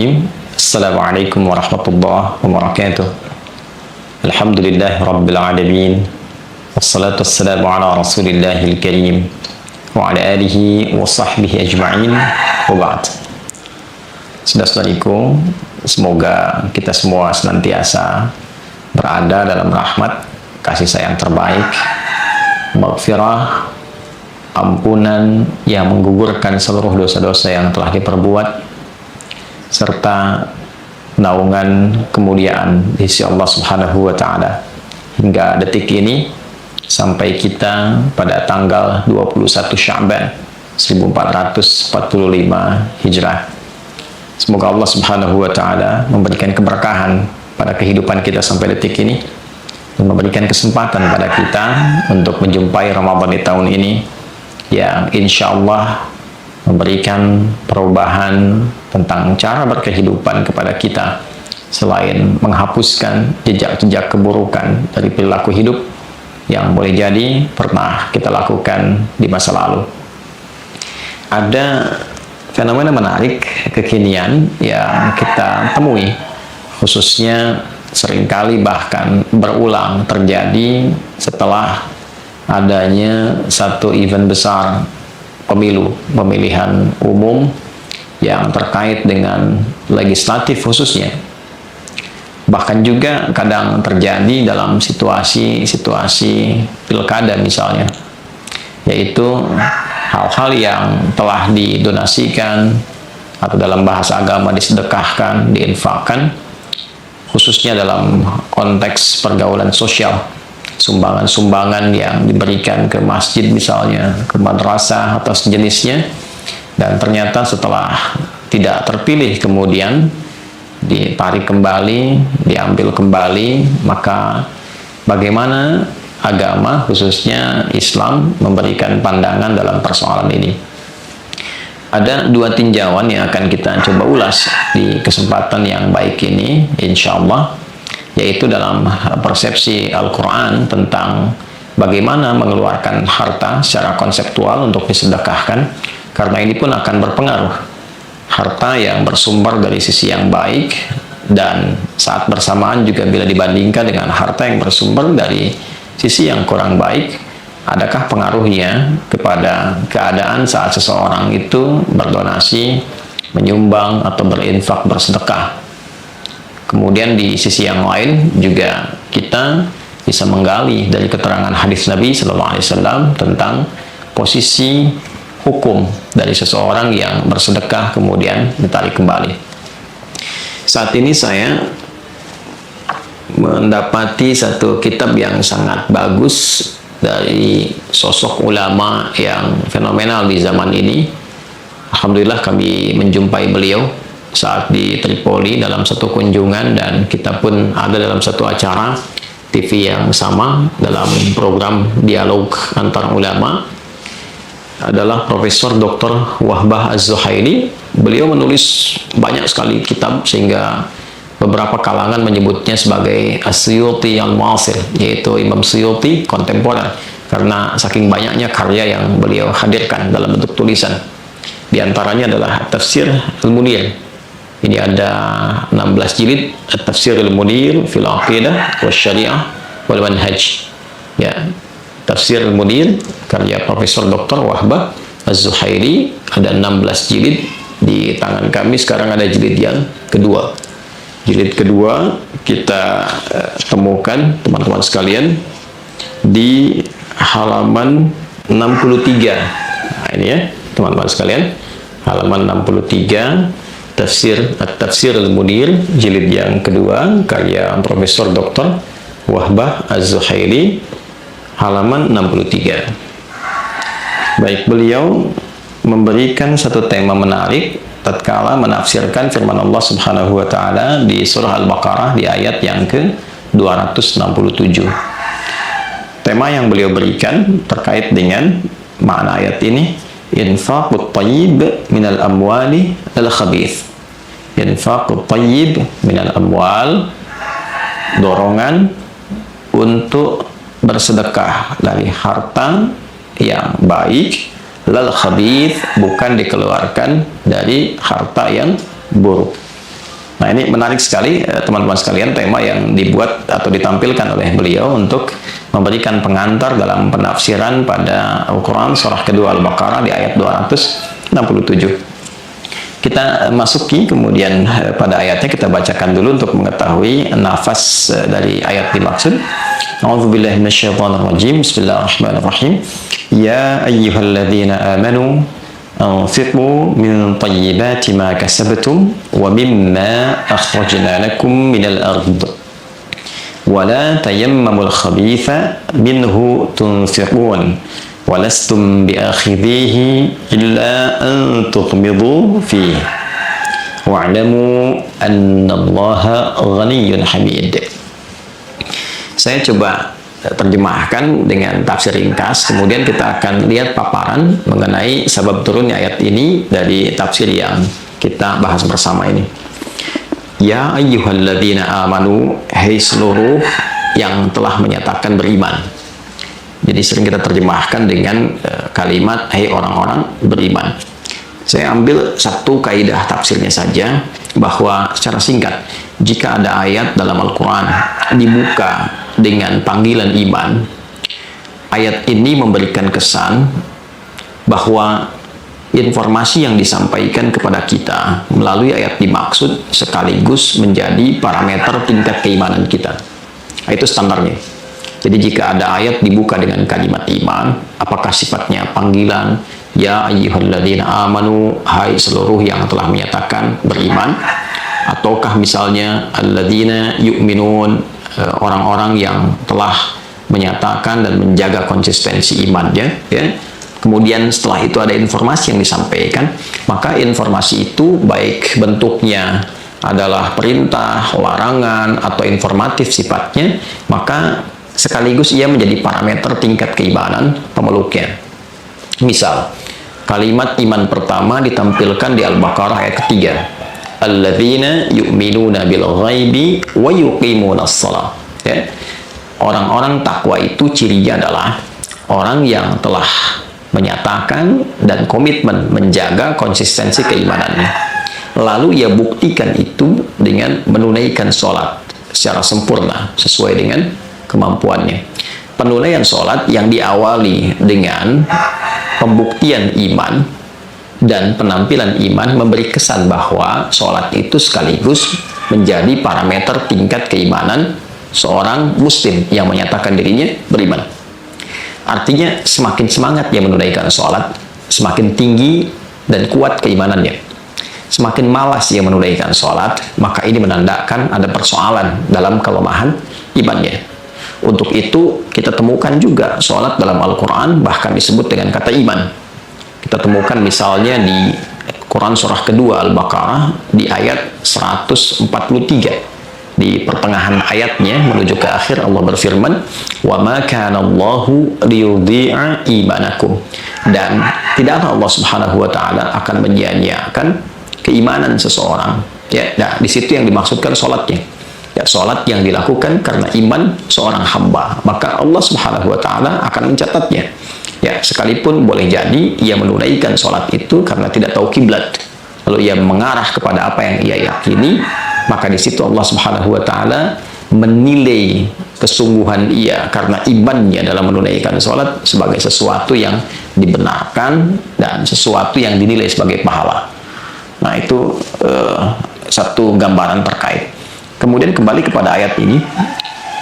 Assalamualaikum warahmatullahi wabarakatuh. Alhamdulillah rabbil alamin. Wassalatu wassalamu ala rasulillahil karim wa ala alihi wa sahbihi ajma'in wa ba'd. Saudara-saudariku, semoga kita semua senantiasa berada dalam rahmat kasih sayang terbaik, maghfirah, ampunan yang menggugurkan seluruh dosa-dosa yang telah diperbuat, serta naungan kemuliaan di sisi Allah Subhanahu wa Ta'ala hingga detik ini sampai kita pada tanggal 21 Sya'ban 1445 Hijrah. Semoga Allah Subhanahu wa Ta'ala memberikan keberkahan pada kehidupan kita sampai detik ini dan memberikan kesempatan pada kita untuk menjumpai Ramadan di tahun ini yang insya Allah memberikan perubahan tentang cara berkehidupan kepada kita, selain menghapuskan jejak-jejak keburukan dari perilaku hidup yang boleh jadi pernah kita lakukan di masa lalu. Ada fenomena menarik kekinian yang kita temui, khususnya seringkali bahkan berulang terjadi setelah adanya satu event besar pemilihan umum yang terkait dengan legislatif khususnya. Bahkan juga kadang terjadi dalam situasi-situasi pilkada misalnya, yaitu hal-hal yang telah didonasikan atau dalam bahasa agama disedekahkan, diinfakkan, khususnya dalam konteks pergaulan sosial. Sumbangan-sumbangan yang diberikan ke masjid misalnya, ke madrasah atau sejenisnya, dan ternyata setelah tidak terpilih kemudian ditarik kembali, diambil kembali, maka bagaimana agama khususnya Islam memberikan pandangan dalam persoalan ini? Ada dua tinjauan yang akan kita coba ulas di kesempatan yang baik ini insya Allah, yaitu dalam persepsi Al-Quran tentang bagaimana mengeluarkan harta secara konseptual untuk disedekahkan, karena ini pun akan berpengaruh. Harta yang bersumber dari sisi yang baik dan saat bersamaan juga bila dibandingkan dengan harta yang bersumber dari sisi yang kurang baik, adakah pengaruhnya kepada keadaan saat seseorang itu berdonasi, menyumbang atau berinfak, bersedekah. Kemudian di sisi yang lain juga kita bisa menggali dari keterangan hadis Nabi SAW tentang posisi hukum dari seseorang yang bersedekah kemudian ditarik kembali. Saat ini saya mendapati satu kitab yang sangat bagus dari sosok ulama yang fenomenal di zaman ini. Alhamdulillah kami menjumpai beliau saat di Tripoli dalam satu kunjungan, dan kita pun ada dalam satu acara TV yang sama dalam program dialog antar ulama. Adalah Profesor Dr. Wahbah Az-Zuhaili. Beliau menulis banyak sekali kitab sehingga beberapa kalangan menyebutnya sebagai As-Suyuti Al-Mu'asir, yaitu Imam Suyuti kontemporer, karena saking banyaknya karya yang beliau hadirkan dalam bentuk tulisan. Di antaranya adalah Tafsir Al-Munir. Ini ada 16 jilid, Tafsir Al-Munir fil Aqidah wa Syariah wal Manhaj. Ya, Tafsir Al-Munir karya Profesor Dr. Wahbah Az-Zuhaili ada 16 jilid. Di tangan kami sekarang ada jilid yang kedua. Jilid kedua kita temukan teman-teman sekalian di halaman 63. Nah, ini ya teman-teman sekalian, halaman 63. Tafsir Al-Munir jilid yang kedua karya Profesor Dr. Wahbah Az-Zuhaili, halaman 63. Baik, beliau memberikan satu tema menarik tatkala menafsirkan firman Allah Subhanahu wa Ta'ala di surah Al-Baqarah di ayat yang ke-267. Tema yang beliau berikan terkait dengan makna ayat ini, infaqut tayyib minal amwali al-khabith. Infaqut tayyib minal amwal, dorongan untuk bersedekah dari harta yang baik, lal khabith, bukan dikeluarkan dari harta yang buruk. Nah, ini menarik sekali teman-teman sekalian, tema yang dibuat atau ditampilkan oleh beliau untuk memberikan pengantar dalam penafsiran pada Al-Quran surah kedua Al-Baqarah di ayat 267. Kita masuki kemudian pada ayatnya, kita bacakan dulu untuk mengetahui nafas dari ayat dimaksud. A'udzubillahi minasyaitonirrajim. Bismillahirrahmanirrahim. Ya ayyuhalladzina amanu anfiqu min thayyibati ma kasabtum wa mimma akhrajna lakum minal ard wa la tayammamul khabitha minhu tunfiqun wa lastum biakhidhihi illa an tughmidu fihi wa'lamu anna Allaha ghaniyyun hamid. Saya coba terjemahkan dengan tafsir ringkas, kemudian kita akan lihat paparan mengenai sebab turunnya ayat ini dari tafsir yang kita bahas bersama ini. Ya ayyuhalladzina amanu, hai seluruh yang telah menyatakan beriman. Jadi sering kita terjemahkan dengan kalimat hai orang-orang beriman. Saya ambil satu kaidah tafsirnya saja, bahwa secara singkat, jika ada ayat dalam Al-Quran dibuka dengan panggilan iman, ayat ini memberikan kesan bahwa informasi yang disampaikan kepada kita melalui ayat dimaksud sekaligus menjadi parameter tingkat keimanan kita. Itu standarnya. Jadi jika ada ayat dibuka dengan kalimat iman, apakah sifatnya panggilan, ya ayyuhalladzina amanu, hai seluruh yang telah menyatakan beriman, ataukah misalnya alladzina yu'minun, orang-orang yang telah menyatakan dan menjaga konsistensi imannya, ya. Kemudian setelah itu ada informasi yang disampaikan, maka informasi itu baik bentuknya adalah perintah, larangan, atau informatif sifatnya, maka sekaligus ia menjadi parameter tingkat keimanan pemeluknya. Misal, kalimat iman pertama ditampilkan di Al-Baqarah ayat ketiga. Alladzina yu'minuna bil ghaibi wa yuqimunas shalah. Ya. Orang-orang takwa itu cirinya adalah orang yang telah menyatakan dan komitmen menjaga konsistensi keimanannya. Lalu ia buktikan itu dengan menunaikan sholat secara sempurna sesuai dengan kemampuannya. Penunaian sholat yang diawali dengan pembuktian iman dan penampilan iman memberi kesan bahwa sholat itu sekaligus menjadi parameter tingkat keimanan seorang muslim yang menyatakan dirinya beriman. Artinya semakin semangat dia menunaikan sholat, semakin tinggi dan kuat keimanannya. Semakin malas dia menunaikan sholat, maka ini menandakan ada persoalan dalam kelemahan imannya. Untuk itu kita temukan juga sholat dalam Al-Quran bahkan disebut dengan kata iman. Kita temukan misalnya di Quran surah kedua Al-Baqarah di ayat 143. Di pertengahan ayatnya menuju ke akhir Allah berfirman, "Wa ma kana Allahu liyudhi'a imanakum." Dan tidaklah Allah Subhanahu wa taala akan menyia-nyiakan keimanan seseorang. Ya, nah di situ yang dimaksudkan sholatnya. Ya, sholat yang dilakukan karena iman seorang hamba, maka Allah Subhanahu wa taala akan mencatatnya. Ya, sekalipun boleh jadi ia menunaikan sholat itu karena tidak tahu kiblat, lalu ia mengarah kepada apa yang ia yakini, maka di situ Allah Subhanahu wa taala menilai kesungguhan ia karena imannya dalam menunaikan sholat sebagai sesuatu yang dibenarkan dan sesuatu yang dinilai sebagai pahala. Nah, itu satu gambaran terkait. Kemudian kembali kepada ayat ini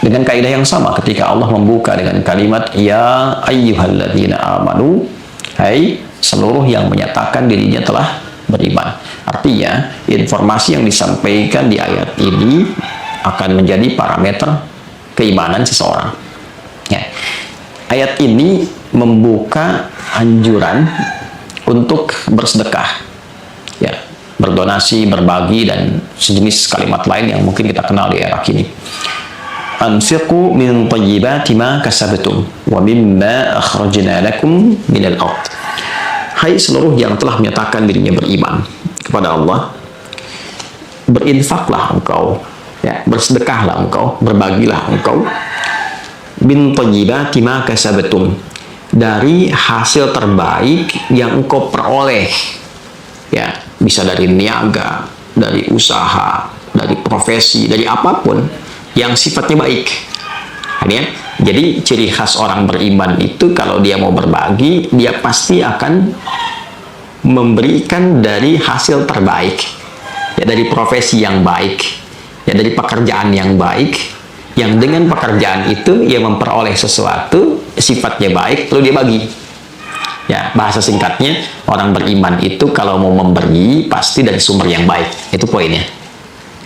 dengan kaidah yang sama ketika Allah membuka dengan kalimat ya ayyuhalladzina amanu, hai seluruh yang menyatakan dirinya telah beriman. Artinya informasi yang disampaikan di ayat ini akan menjadi parameter keimanan seseorang. Ya. Ayat ini membuka anjuran untuk bersedekah, ya, berdonasi, berbagi, dan sejenis kalimat lain yang mungkin kita kenal di era kini. Anfiqu min thayyibati ma kasabtum wa mimma akhrajna lakum minal ard. Hai seluruh yang telah menyatakan dirinya beriman kepada Allah, berinfaklah engkau, ya, bersedekahlah engkau, berbagilah engkau min thayyibati ma kasabtum, dari hasil terbaik yang engkau peroleh, ya, bisa dari niaga, dari usaha, dari profesi, dari apapun yang sifatnya baik. Ya. Jadi ciri khas orang beriman itu kalau dia mau berbagi, dia pasti akan memberikan dari hasil terbaik, ya, dari profesi yang baik, ya, dari pekerjaan yang baik, yang dengan pekerjaan itu ia memperoleh sesuatu sifatnya baik, lalu dia bagi. Ya, bahasa singkatnya, orang beriman itu kalau mau memberi pasti dari sumber yang baik. Itu poinnya.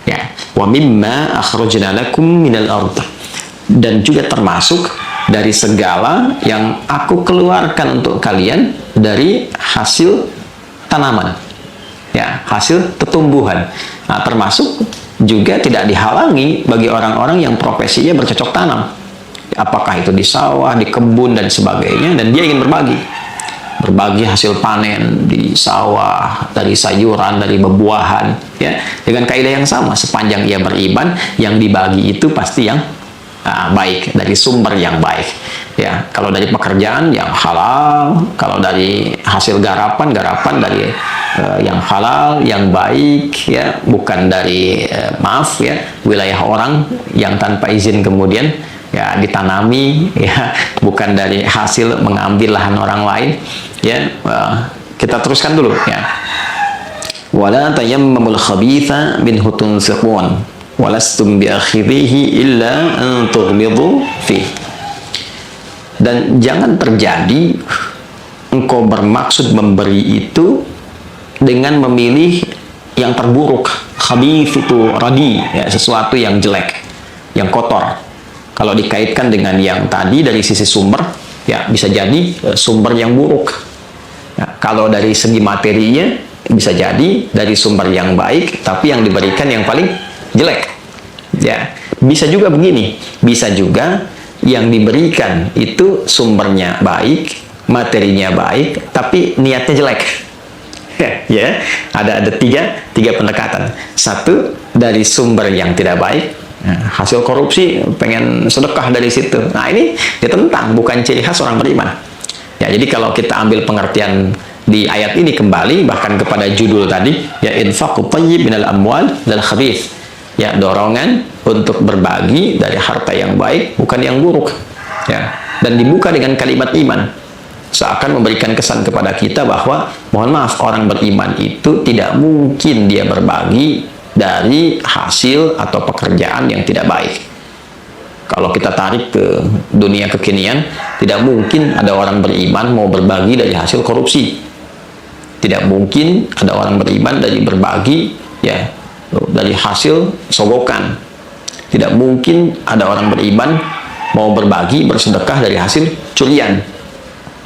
Ya, wa mimma akhrajna lakum minal ardh. Dan juga termasuk dari segala yang aku keluarkan untuk kalian dari hasil tanaman, ya, hasil tumbuhan. Nah, termasuk juga tidak dihalangi bagi orang-orang yang profesinya bercocok tanam, apakah itu di sawah, di kebun dan sebagainya, dan dia ingin berbagi hasil panen di sawah, dari sayuran, dari buah-buahan, ya, dengan kaidah yang sama. Sepanjang ia beriman, yang dibagi itu pasti yang baik, dari sumber yang baik. Ya, kalau dari pekerjaan yang halal, kalau dari hasil garapan dari yang halal, yang baik, ya, bukan dari maaf ya, wilayah orang yang tanpa izin kemudian ya ditanami, ya, bukan dari hasil mengambil lahan orang lain, ya. Kita teruskan dulu, ya. Wala tayammamul khabitha minhu tunfiqun walastum biakhirihi illa an tughmidu fi. Dan jangan terjadi engkau bermaksud memberi itu dengan memilih yang terburuk. Khabith itu radi, ya, sesuatu yang jelek, yang kotor. Kalau dikaitkan dengan yang tadi dari sisi sumber, ya, bisa jadi sumber yang buruk. Ya, kalau dari segi materinya bisa jadi dari sumber yang baik, tapi yang diberikan yang paling jelek. Ya, bisa juga begini, bisa juga yang diberikan itu sumbernya baik, materinya baik, tapi niatnya jelek. Ya, ada tiga pendekatan. Satu, dari sumber yang tidak baik, hasil korupsi, pengen sedekah dari situ. Nah, ini ditentang, bukan ciri khas orang beriman. Ya, jadi kalau kita ambil pengertian di ayat ini kembali, bahkan kepada judul tadi, ya, infaqut thayyib minal amwal dal khabith, ya, dorongan untuk berbagi dari harta yang baik, bukan yang buruk, ya. Dan dibuka dengan kalimat iman, seakan memberikan kesan kepada kita bahwa, mohon maaf, orang beriman itu tidak mungkin dia berbagi dari hasil atau pekerjaan yang tidak baik. Kalau kita tarik ke dunia kekinian, tidak mungkin ada orang beriman mau berbagi dari hasil korupsi. Tidak mungkin ada orang beriman dari berbagi, ya, dari hasil sogokan. Tidak mungkin ada orang beriman mau berbagi, bersedekah dari hasil curian.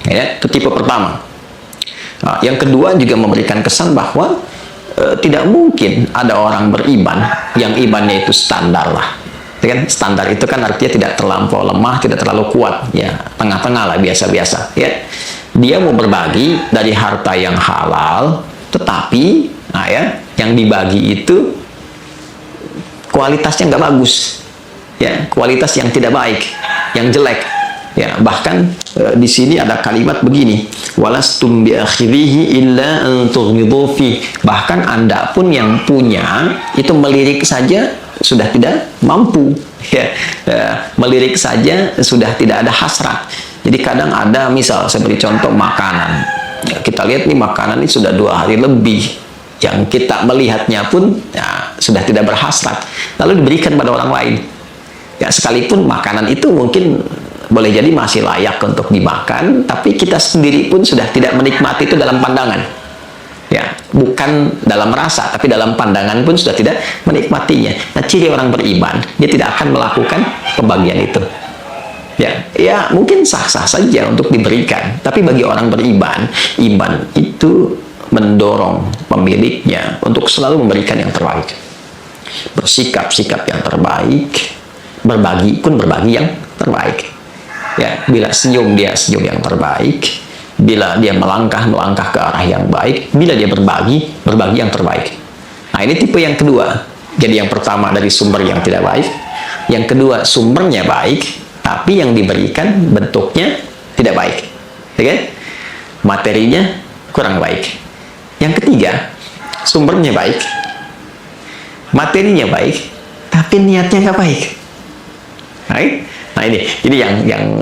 Ya, itu tipe pertama. Nah, yang kedua juga memberikan kesan bahwa tidak mungkin ada orang beriman yang imannya itu standar lah. Kan standar itu kan artinya tidak terlampau lemah, tidak terlalu kuat, ya, tengah-tengah lah, biasa-biasa, ya. Dia mau berbagi dari harta yang halal, tetapi nah, ya, yang dibagi itu kualitasnya nggak bagus, ya, kualitas yang tidak baik, yang jelek, ya. Bahkan di sini ada kalimat begini, walastum biakhirihi illa an tughmidu fi. Bahkan Anda pun yang punya itu melirik saja sudah tidak mampu, ya, melirik saja sudah tidak ada hasrat. Jadi kadang ada, misal saya beri contoh makanan, ya, kita lihat nih makanan ini sudah 2 hari lebih, yang kita melihatnya pun ya, sudah tidak berhasrat, lalu diberikan pada orang lain, ya, sekalipun makanan itu mungkin boleh jadi masih layak untuk dimakan, tapi kita sendiri pun sudah tidak menikmati itu dalam pandangan, ya, bukan dalam rasa, tapi dalam pandangan pun sudah tidak menikmatinya. Nah, ciri orang beriman, dia tidak akan melakukan pembagian itu. Ya, mungkin sah-sah saja untuk diberikan, tapi bagi orang beriman, iman itu mendorong pemiliknya untuk selalu memberikan yang terbaik, bersikap-sikap yang terbaik, berbagi pun berbagi yang terbaik. Ya, bila senyum dia senyum yang terbaik, bila dia melangkah ke arah yang baik, bila dia berbagi yang terbaik. Nah, ini tipe yang kedua. Jadi yang pertama dari sumber yang tidak baik, yang kedua sumbernya baik, tapi yang diberikan bentuknya tidak baik, okay? Materinya kurang baik. Yang ketiga, sumbernya baik, materinya baik, tapi niatnya nggak baik. Right? Nah ini yang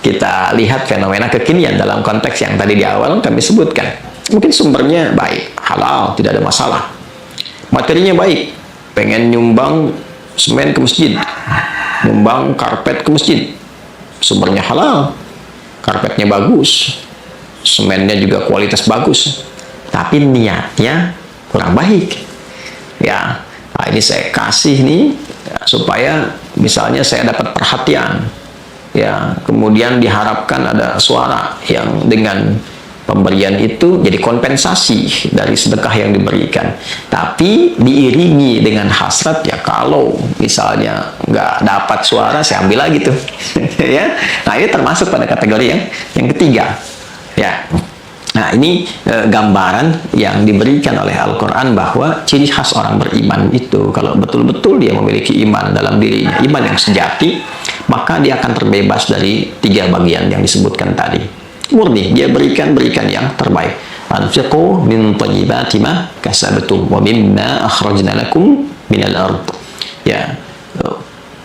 kita lihat fenomena kekinian dalam konteks yang tadi di awal kami sebutkan. Mungkin sumbernya baik, halal, tidak ada masalah. Materinya baik, pengen nyumbang semen ke masjid, nyumbang karpet ke masjid, sumbernya halal, karpetnya bagus, semennya juga kualitas bagus, tapi niatnya kurang baik. Ya, nah ini saya kasih nih ya, supaya misalnya saya dapat perhatian, ya, kemudian diharapkan ada suara yang dengan pemberian itu jadi kompensasi dari sedekah yang diberikan, tapi diiringi dengan hasrat, ya kalau misalnya nggak dapat suara saya ambil lagi tuh. Ya, nah ini termasuk pada kategori yang ketiga. Ya, nah ini gambaran yang diberikan oleh Al-Quran bahwa ciri khas orang beriman itu kalau betul-betul dia memiliki iman dalam dirinya, iman yang sejati, maka dia akan terbebas dari tiga bagian yang disebutkan tadi. Murni, dia berikan yang terbaik. Anfiqu min thayyibati ma kasabtum wa mimma akhrajna lakum minal ard. Ya,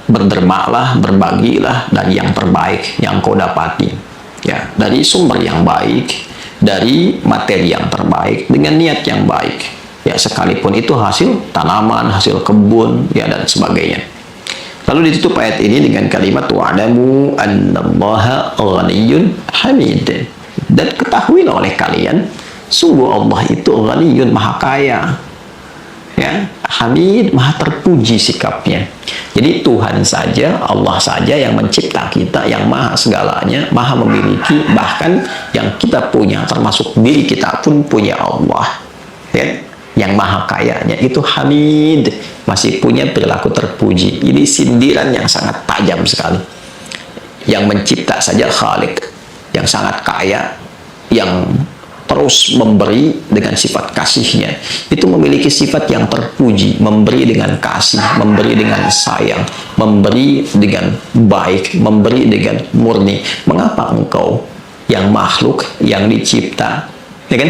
berdermalah, berbagilah dari yang terbaik yang kau dapati. Ya, dari sumber yang baik, dari materi yang terbaik dengan niat yang baik. Ya, sekalipun itu hasil tanaman, hasil kebun, ya dan sebagainya. Lalu ditutup ayat ini dengan kalimat wa'lamu annallaha ghaniyyun hamid. Dan ketahuilah oleh kalian sungguh Allah itu ghaniyyun, maha kaya. Ya, hamid, maha terpuji sikapnya. Jadi Tuhan saja, Allah saja yang mencipta kita, yang maha segalanya, maha memiliki, bahkan yang kita punya termasuk diri kita pun punya Allah. Ya, yang maha kayanya itu hamid, masih punya perilaku terpuji. Ini sindiran yang sangat tajam sekali. Yang mencipta saja Khalik, yang sangat kaya, yang terus memberi dengan sifat kasihnya, itu memiliki sifat yang terpuji, memberi dengan kasih, memberi dengan sayang, memberi dengan baik, memberi dengan murni. Mengapa engkau yang makhluk, yang dicipta, ya kan,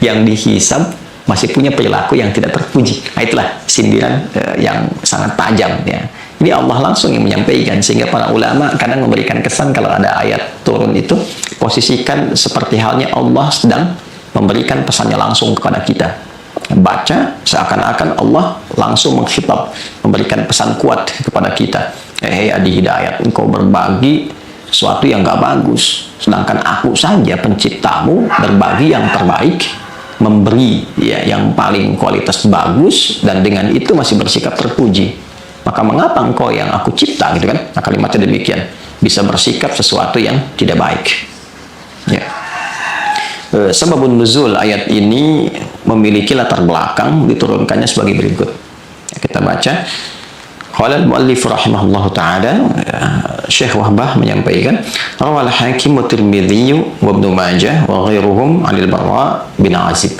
yang dihisab, masih punya perilaku yang tidak terpuji? Nah, itulah sindiran yang sangat tajam, ya. Ini Allah langsung yang menyampaikan, sehingga para ulama kadang memberikan kesan kalau ada ayat turun itu posisikan seperti halnya Allah sedang memberikan pesannya langsung kepada kita. Baca seakan-akan Allah langsung mengkhitab, memberikan pesan kuat kepada kita. Adi Hidayat, engkau berbagi sesuatu yang gak bagus, sedangkan aku saja penciptamu berbagi yang terbaik, memberi ya yang paling kualitas bagus, dan dengan itu masih bersikap terpuji. Maka mengapa engkau yang aku cipta, gitu kan? Nah, kalimatnya demikian, bisa bersikap sesuatu yang tidak baik. Ya. Sebabun nuzul ayat ini memiliki latar belakang, diturunkannya sebagai berikut. Kita baca. Qala al-muallif rahimahullah ta'ala, Syekh Wahbah menyampaikan, rawal Hakim wa Tirmidzi wa Ibnu Majah wa ghairuhum 'anil Barra bin Azib.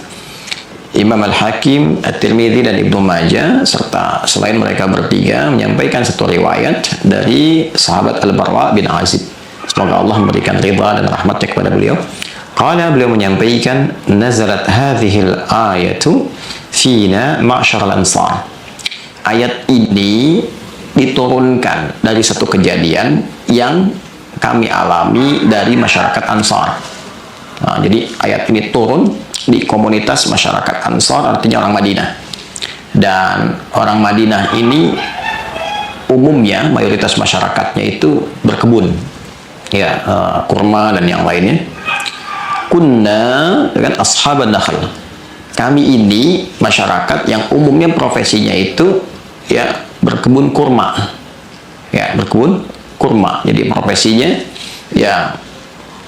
Imam Al-Hakim, At-Tirmidzi dan Ibnu Majah serta selain mereka bertiga menyampaikan satu riwayat dari sahabat Al-Barra bin Azib. Semoga Allah memberikan ridha dan rahmatnya kepada beliau. Qala, beliau menyampaikan, nazalat hadhil ayatu fina ma'syar al-ansar. Ayat ini diturunkan dari satu kejadian yang kami alami dari masyarakat Ansar. Nah, jadi ayat ini turun di komunitas masyarakat Ansar, artinya orang Madinah. Dan orang Madinah ini umumnya mayoritas masyarakatnya itu berkebun, ya, kurma dan yang lainnya. Kunna dengan ashaban nakhl. Kami ini masyarakat yang umumnya profesinya itu ya berkebun kurma, ya berkebun kurma. Jadi profesinya ya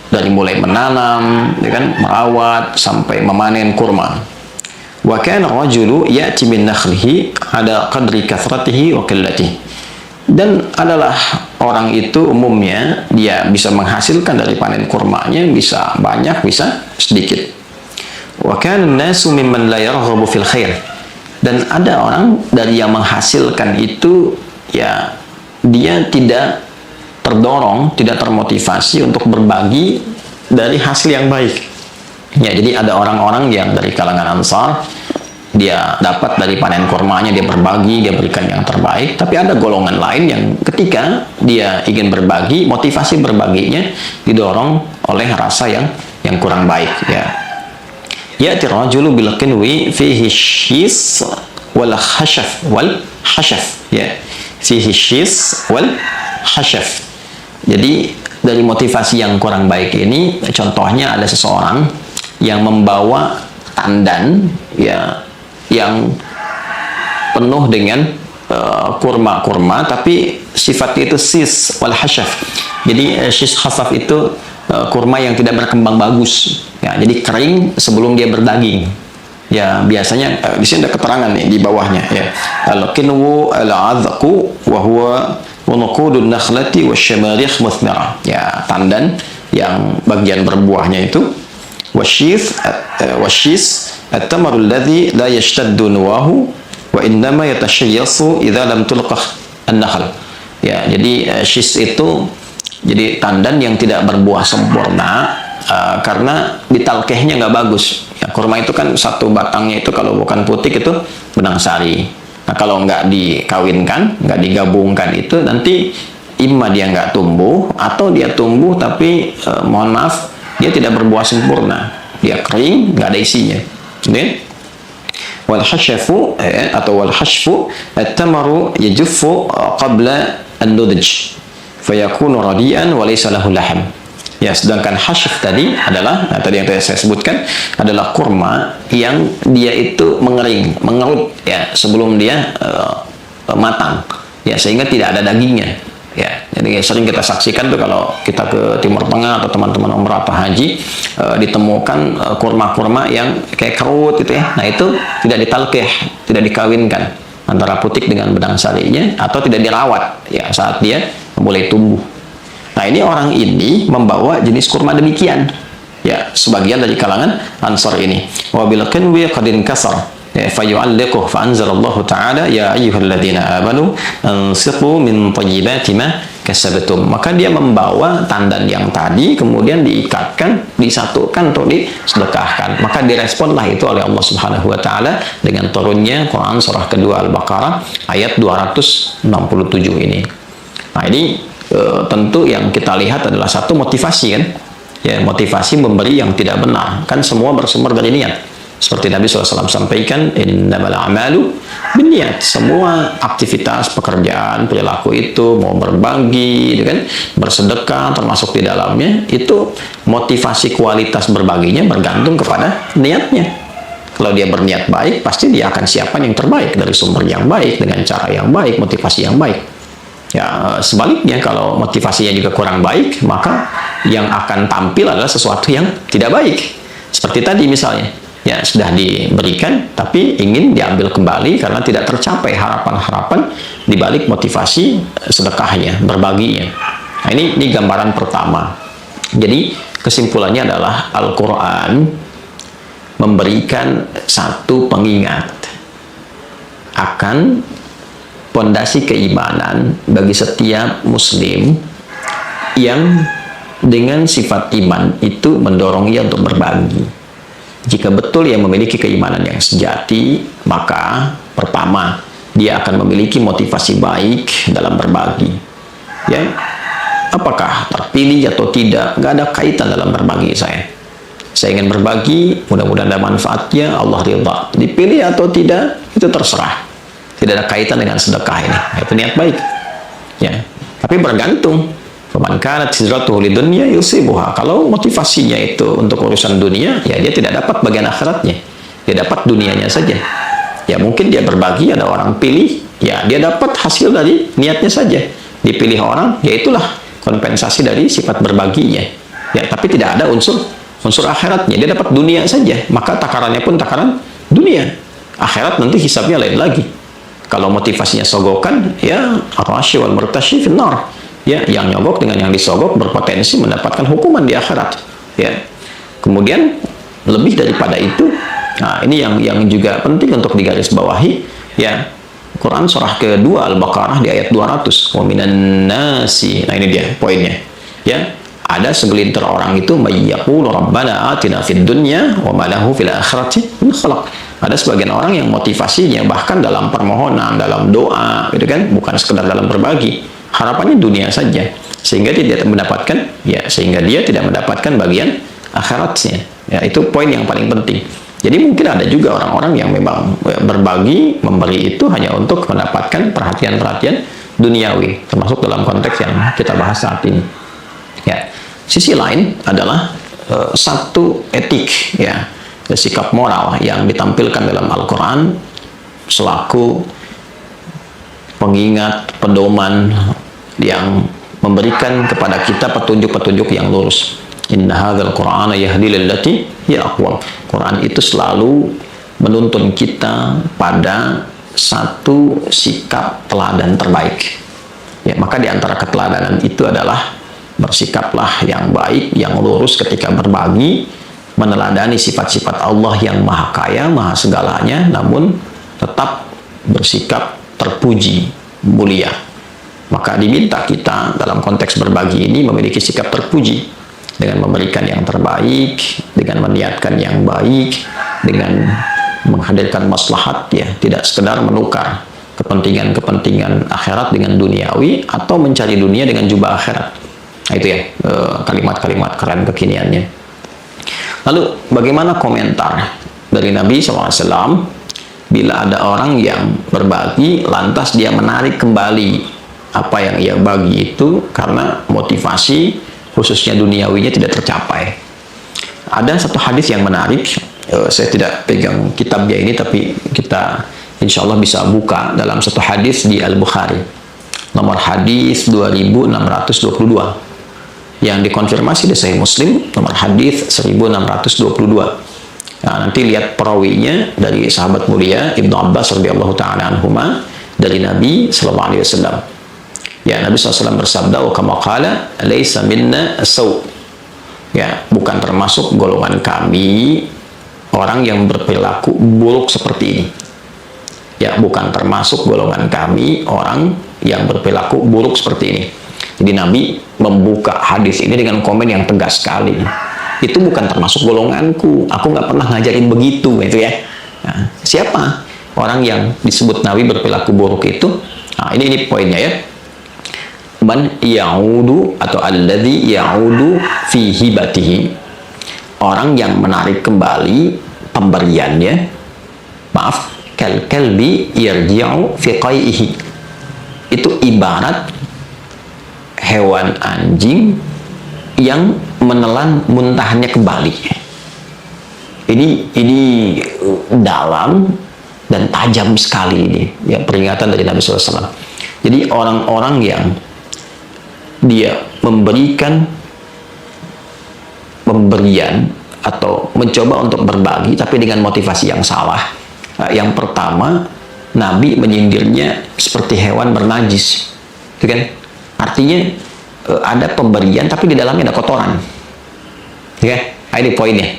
dari mulai menanam, ya kan, merawat sampai memanen kurma. Wa kana rajulu ya'ti min nakhlihi ada qadri kathratihi wa qillatihi. Dan adalah orang itu umumnya dia bisa menghasilkan dari panen kurmanya, bisa banyak, bisa sedikit. Wa kana an-nasu mimman la yarghabu fil khair. Dan ada orang dari yang menghasilkan itu ya dia tidak terdorong, tidak termotivasi untuk berbagi dari hasil yang baik. Ya, jadi ada orang-orang yang dari kalangan Ansar dia dapat dari panen kurmanya, dia berbagi, dia berikan yang terbaik. Tapi ada golongan lain yang ketika dia ingin berbagi, motivasi berbaginya didorong oleh rasa yang kurang baik, ya. Ya'ti rajulu bil qinwi fihi syis wal hashaf, ya. Fihi syis wal hashaf. Jadi dari motivasi yang kurang baik ini, contohnya ada seseorang yang membawa tandan, ya, yang penuh dengan kurma-kurma, tapi sifatnya itu sis wal hashaf. Jadi sis hashaf itu kurma yang tidak berkembang bagus, ya, jadi kering sebelum dia berdaging. Ya, biasanya di sini ada keterangan nih di bawahnya, ya. Al-qinwu al-'adhqu wa huwa unqudun nakhlati wasyamarikh muthmira. Ya, tandan yang bagian berbuahnya itu. Wasyis at-tamaru alladhi la yashtaddu nuwahu wa innama yatashayyasu idza lam tulqah an-nakhl. Ya, jadi syis itu jadi tandan yang tidak berbuah sempurna karena ditalkehnya nggak bagus. Ya, kurma itu kan satu batangnya itu kalau bukan putik itu benang sari. Nah, kalau nggak dikawinkan, nggak digabungkan itu nanti imma dia nggak tumbuh, atau dia tumbuh tapi mohon maaf dia tidak berbuah sempurna, dia kering, nggak ada isinya. Jadi wal hashafu atau wal hashfu at-tamaru yajuffu qabla an-nudj fayakunu radian wa laysa lahu laham. Ya, sedangkan hashf tadi adalah, nah, tadi yang saya sebutkan adalah kurma yang dia itu mengering, mengerut, ya, sebelum dia matang, ya, sehingga tidak ada dagingnya, ya. Jadi sering kita saksikan tuh kalau kita ke Timur Tengah atau teman-teman umrah atau haji, ditemukan kurma-kurma yang kayak kerut gitu, ya. Nah, itu tidak ditalqih, tidak dikawinkan antara putik dengan benang sarinya, atau tidak dirawat, ya, saat dia mulai tumbuh. Nah, ini orang ini membawa jenis kurma demikian, ya, sebagian dari kalangan Ansar ini. Wa bil qinwi qad inkasar fayu'alliquhu fa anzalallahu ta'ala ya ayyuhalladzina amanu anfiqu min thayyibati ma kasabtum. Maka dia membawa tandan yang tadi kemudian diikatkan, disatukan untuk disedekahkan. Maka diresponlah itu oleh Allah Subhanahu wa taala dengan turunnya Quran surah kedua Al-Baqarah ayat 267 ini. Nah, ini tentu yang kita lihat adalah satu motivasi, kan, ya, motivasi memberi yang tidak benar, kan semua bersumber dari niat. Seperti Nabi SAW sampaikan, innamal a'malu binniyat. Semua aktivitas, pekerjaan, perilaku itu mau berbagi, kan, bersedekah termasuk di dalamnya, itu motivasi kualitas berbaginya bergantung kepada niatnya. Kalau dia berniat baik, pasti dia akan siapkan yang terbaik dari sumber yang baik, dengan cara yang baik, motivasi yang baik. Ya, sebaliknya kalau motivasinya juga kurang baik, maka yang akan tampil adalah sesuatu yang tidak baik. Seperti tadi misalnya, ya, sudah diberikan tapi ingin diambil kembali karena tidak tercapai harapan-harapan di balik motivasi sedekahnya, berbaginya. Nah, ini gambaran pertama. Jadi kesimpulannya adalah Al-Quran memberikan satu pengingat akan pondasi keimanan bagi setiap muslim yang dengan sifat iman itu mendorong ia untuk berbagi. Jika betul ia memiliki keimanan yang sejati, maka pertama, dia akan memiliki motivasi baik dalam berbagi. Ya, apakah terpilih atau tidak, nggak ada kaitan dalam berbagi saya. Saya ingin berbagi, mudah-mudahan ada manfaatnya, Allah ridha. Dipilih atau tidak, itu terserah. Tidak ada kaitan dengan sedekah ini. Itu niat baik. Ya. Tapi bergantung. Faman kanat hijratuhu lidunya yusibuha. Kalau motivasinya itu untuk urusan dunia, ya dia tidak dapat bagian akhiratnya. Dia dapat dunianya saja. Ya, mungkin dia berbagi, ada orang pilih, ya dia dapat hasil dari niatnya saja. Dipilih orang, ya itulah kompensasi dari sifat berbaginya. Ya, tapi tidak ada unsur akhiratnya. Dia dapat dunia saja. Maka takarannya pun takaran dunia. Akhirat nanti hisabnya lain lagi. Kalau motivasinya sogokan, ya ar-rashi wal murtashi finnar. Ya, yang nyogok dengan yang disogok berpotensi mendapatkan hukuman di akhirat. Ya. Kemudian lebih daripada itu, nah ini yang juga penting untuk digarisbawahi, ya. Quran surah kedua Al-Baqarah di ayat 200. Wa minan nasi. Nah, ini dia poinnya. Ya, ada segelintir orang itu may yaqulu rabbana atina fid dunya wa ma lahu fil akhirati min khalaq. Ada sebagian orang yang motivasinya bahkan dalam permohonan, dalam doa, gitu kan, bukan sekedar dalam berbagi. Harapannya dunia saja, sehingga dia tidak mendapatkan, sehingga dia tidak mendapatkan bagian akhiratnya. Ya, itu poin yang paling penting. Jadi mungkin ada juga orang-orang yang memang berbagi, memberi itu hanya untuk mendapatkan perhatian-perhatian duniawi, termasuk dalam konteks yang kita bahas saat ini. Ya, sisi lain adalah satu etik, ya, sikap moral yang ditampilkan dalam Al-Quran selaku pengingat, pedoman yang memberikan kepada kita petunjuk-petunjuk yang lurus. Inna hadzal Qur'ana yahdi lillati hiya aqwam. Quran itu selalu menuntun kita pada satu sikap teladan terbaik. Ya, maka di antara keteladanan itu adalah bersikaplah yang baik, yang lurus ketika berbagi, meneladani sifat-sifat Allah yang maha kaya, maha segalanya, namun tetap bersikap terpuji, mulia. Maka diminta kita dalam konteks berbagi ini memiliki sikap terpuji dengan memberikan yang terbaik, dengan meniatkan yang baik, dengan menghadirkan maslahat, ya, tidak sekedar menukar kepentingan-kepentingan akhirat dengan duniawi atau mencari dunia dengan jubah akhirat. Nah, itu ya kalimat-kalimat keren kekiniannya. Lalu bagaimana komentar dari Nabi SAW bila ada orang yang berbagi lantas dia menarik kembali apa yang ia bagi itu karena motivasi khususnya duniawinya tidak tercapai? Ada satu hadis yang menarik, saya tidak pegang kitabnya ini, tapi kita insya Allah bisa buka dalam satu hadis di Al-Bukhari, nomor hadis 2622, yang dikonfirmasi di Sahih Muslim, nomor hadis 1622. Nah, nanti lihat perawinya dari sahabat mulia Ibnu Abbas radhiyallahu taala anhuma dari Nabi sallallahu alaihi wasallam. Ya, Nabi SAW bersabda, "Wa kama qala, laisa minna as-saw." Ya, bukan termasuk golongan kami orang yang berperilaku buruk seperti ini. Ya, bukan termasuk golongan kami orang yang berperilaku buruk seperti ini. Jadi Nabi membuka hadis ini dengan komen yang tegas sekali. Itu bukan termasuk golonganku. Aku nggak pernah ngajarin begitu, gitu ya. Nah, siapa orang yang disebut Nabi berperilaku buruk itu? Nah, ini poinnya ya. Man ya'udu atau alladzi ya'udu fi hibatihi. Orang yang menarik kembali pemberiannya. Maaf, kalbi yarji'u fi qai'ihi. Itu ibarat hewan anjing yang menelan muntahannya kembali. Ini dalam dan tajam sekali ini, ya, peringatan dari Nabi SAW. Jadi orang-orang yang dia memberikan pemberian atau mencoba untuk berbagi tapi dengan motivasi yang salah. Yang pertama, Nabi menyindirnya seperti hewan bernajis, kan? Artinya ada pemberian tapi di dalamnya ada kotoran, ya. Ini poinnya.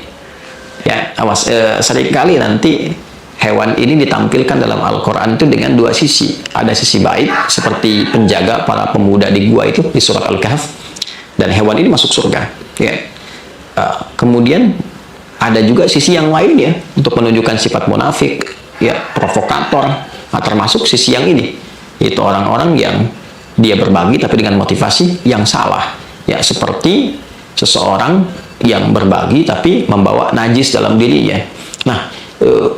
Ya, awas, seringkali nanti hewan ini ditampilkan dalam Al-Quran itu dengan dua sisi. Ada sisi baik seperti penjaga para pemuda di gua itu di surat Al-Kahf, dan hewan ini masuk surga, ya. Kemudian ada juga sisi yang lain, ya, untuk menunjukkan sifat munafik, ya, provokator. Nah, termasuk sisi yang ini, itu orang-orang yang dia berbagi tapi dengan motivasi yang salah, ya, seperti seseorang yang berbagi tapi membawa najis dalam dirinya. Nah,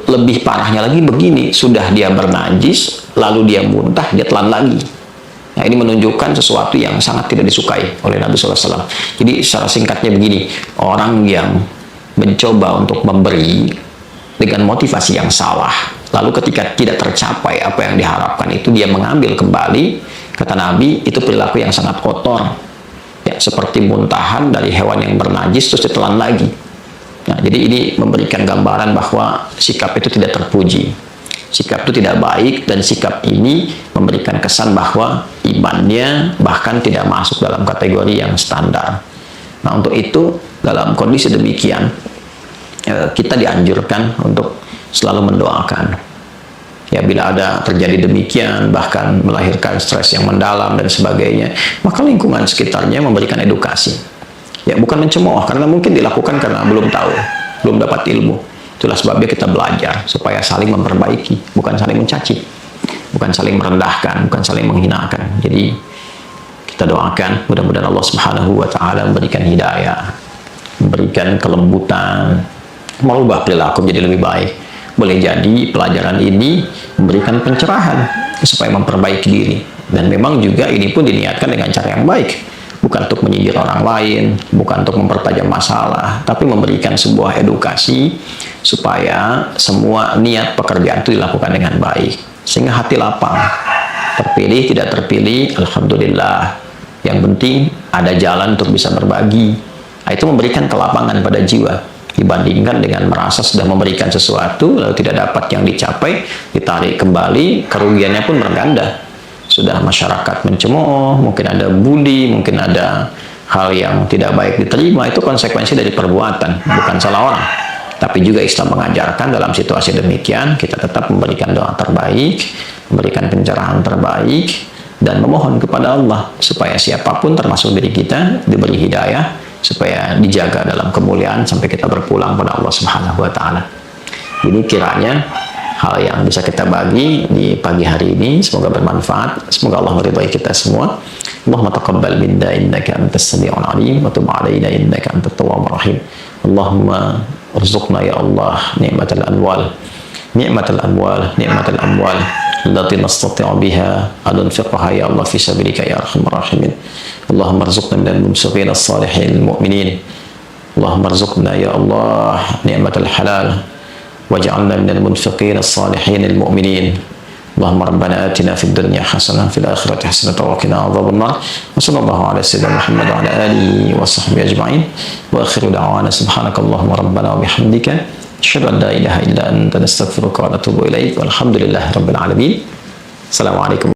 lebih parahnya lagi begini, sudah dia bernajis lalu dia muntah, dia telan lagi. Nah, ini menunjukkan sesuatu yang sangat tidak disukai oleh Nabi SAW. Jadi secara singkatnya begini, orang yang mencoba untuk memberi dengan motivasi yang salah, lalu ketika tidak tercapai apa yang diharapkan itu dia mengambil kembali, kata Nabi, itu perilaku yang sangat kotor, ya, seperti muntahan dari hewan yang bernajis terus ditelan lagi. Nah, jadi ini memberikan gambaran bahwa sikap itu tidak terpuji, sikap itu tidak baik, dan sikap ini memberikan kesan bahwa imannya bahkan tidak masuk dalam kategori yang standar. Nah, untuk itu dalam kondisi demikian kita dianjurkan untuk selalu mendoakan. Ya, bila ada terjadi demikian, bahkan melahirkan stres yang mendalam dan sebagainya, maka lingkungan sekitarnya memberikan edukasi. Ya, bukan mencemooh, karena mungkin dilakukan karena belum tahu, belum dapat ilmu. Itulah sebabnya kita belajar supaya saling memperbaiki, bukan saling mencaci, bukan saling merendahkan, bukan saling menghinakan. Jadi kita doakan mudah-mudahan Allah Subhanahu wa taala memberikan hidayah, memberikan kelembutan, merubah perilaku menjadi lebih baik. Boleh jadi pelajaran ini memberikan pencerahan supaya memperbaiki diri. Dan memang juga ini pun diniatkan dengan cara yang baik, bukan untuk menyindir orang lain, bukan untuk mempertajam masalah, tapi memberikan sebuah edukasi supaya semua niat pekerjaan itu dilakukan dengan baik, sehingga hati lapang. Terpilih tidak terpilih, alhamdulillah. Yang penting ada jalan untuk bisa berbagi. Itu memberikan kelapangan pada jiwa, dibandingkan dengan merasa sudah memberikan sesuatu lalu tidak dapat yang dicapai, ditarik kembali, kerugiannya pun berganda. Sudah masyarakat mencemooh, mungkin ada bully, mungkin ada hal yang tidak baik diterima. Itu konsekuensi dari perbuatan, bukan salah orang. Tapi juga Islam mengajarkan dalam situasi demikian kita tetap memberikan doa terbaik, memberikan pencerahan terbaik, dan memohon kepada Allah supaya siapapun termasuk diri kita diberi hidayah, supaya dijaga dalam kemuliaan sampai kita berpulang pada Allah Subhanahu wa taala. Ini kiranya hal yang bisa kita bagi di pagi hari ini, semoga bermanfaat, semoga Allah meridai kita semua. Allahumma taqabbal minna innaka antas sami'ul alim wa tub 'alaina innaka antat tawwabur rahim. Allahumma arzuqna ya Allah ni'matal amwal allati nastati'u biha an nunfiqaha ya Allah fi sabilika ya arhamar rahimin. Allahumma arzuqna minal munfiqin as-salihin al-mu'minin. Allahumma arzuqna ya Allah ni'matal halal waj'alna minal munfiqin as-salihin al-mu'minin. Allahumma rabbana atina fid dunya hasanah fil akhirati hasanah wa qina adzaban nar. Wa sallallahu ala sayyidina Muhammad wa ala alihi wa sahbihi ajma'in. Wa akhiru da'wana subhanakallahumma rabbana wa bihamdika asyhadu an la ilaha illa anta nastaghfiruka wa natubu ilaik. Walhamdulillahi rabbil alamin. Assalamualaikum.